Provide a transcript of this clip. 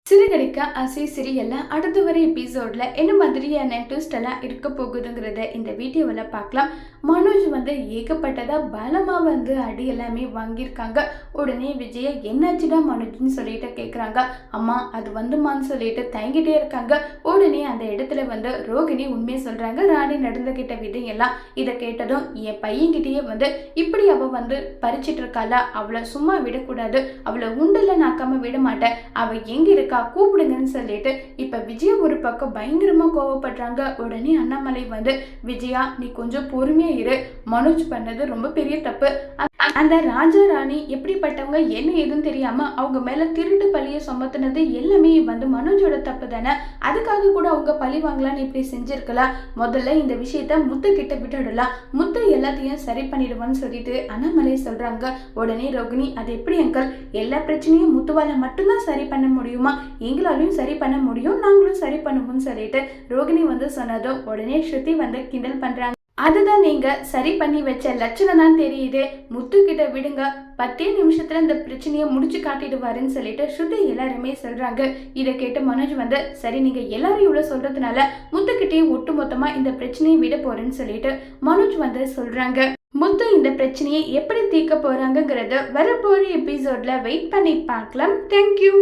சிறுகடிக்க அசை சிரியல்ல அடுத்த வர எபிசோட்ல என்ன மாதிரியான ட்விஸ்ட் எல்லாம் இருக்க போகுதுங்கிறத இந்த வீடியோவில் பார்க்கலாம். மனோஜ் ஏகப்பட்டதா பலமா அடி எல்லாமே வாங்கியிருக்காங்க. உடனே விஜய என்னாச்சுடா மனோஜ்னு சொல்லிட்டு கேட்குறாங்க. அம்மா அது வந்துமான்னு சொல்லிட்டு தயங்கிட்டே இருக்காங்க. உடனே அந்த இடத்துல ரோகிணி உண்மையை சொல்றாங்க. ராணி நடந்துகிட்ட விதையெல்லாம் இதை கேட்டதும் என் பையன்கிட்டயே இப்படி அவ பறிச்சிட்டு இருக்காளா, அவளை சும்மா விடக்கூடாது, அவளை உண்டுல நாக்காம விட மாட்டேன், அவ எங்க இருக்கா கூப்பிடுங்கன்னு சொல்லிட்டு இப்ப விஜயா ஒரு பக்கம் பயங்கரமா கோவப்படுறாங்க. உடனே அண்ணாமலை விஜயா நீ கொஞ்சம் பொறுமையா இரு, மனோஜ் பண்ணது ரொம்ப பெரிய தப்பு. அந்த ராஜா ராணி எப்படிப்பட்டவங்க என்ன ஏதுன்னு தெரியாம அவங்க மேல திருட்டு பழியை சுமத்துனது எல்லாமே மனோஜோட தப்பு தானே, அதுக்காக கூட அவங்க பழி வாங்கலான்னு இப்படி செஞ்சிருக்கலாம். முதல்ல இந்த விஷயத்த முத்து கிட்ட விட்டுடலாம், முத்து எல்லாத்தையும் சரி பண்ணிடுவான்னு சொல்லிட்டு அண்ணாமலை சொல்றாங்க. உடனே ரோகிணி அது எப்படி அங்கிள், எல்லா பிரச்சனையும் முத்துவால மட்டும்தான் சரி பண்ண முடியுமா, எங்களாலையும் சரி பண்ண முடியும், நாங்களும் சரி பண்ணுவோம்னு சொல்லிட்டு ரோகிணி சொன்னதும் உடனே ஸ்ருதி கிண்டல் பண்றாங்க. அதுதான் நீங்க சரி பண்ணி வச்ச லட்சணம் தான் தெரியுது, முத்து கிட்ட விடுங்க, 10 நிமிஷத்துல இந்த பிரச்சனையை முடிச்சு காட்டிடுவாருன்னு சொல்லிட்டு ஸ்ருதி எல்லாருமே சொல்றாங்க. இதை கேட்டு மனோஜ் சரி நீங்க எல்லாரும் இவ்வளவு சொல்றதுனால முத்துக்கிட்டே ஒட்டு மொத்தமா இந்த பிரச்சனையை விட போறேன்னு சொல்லிட்டு மனோஜ் சொல்றாங்க. முத்து இந்த பிரச்சனையை எப்படி தீர்க்க போறாங்கிறத வரப்போற எபிசோட்ல வெயிட் பண்ணி பார்க்கலாம். தேங்க்யூ.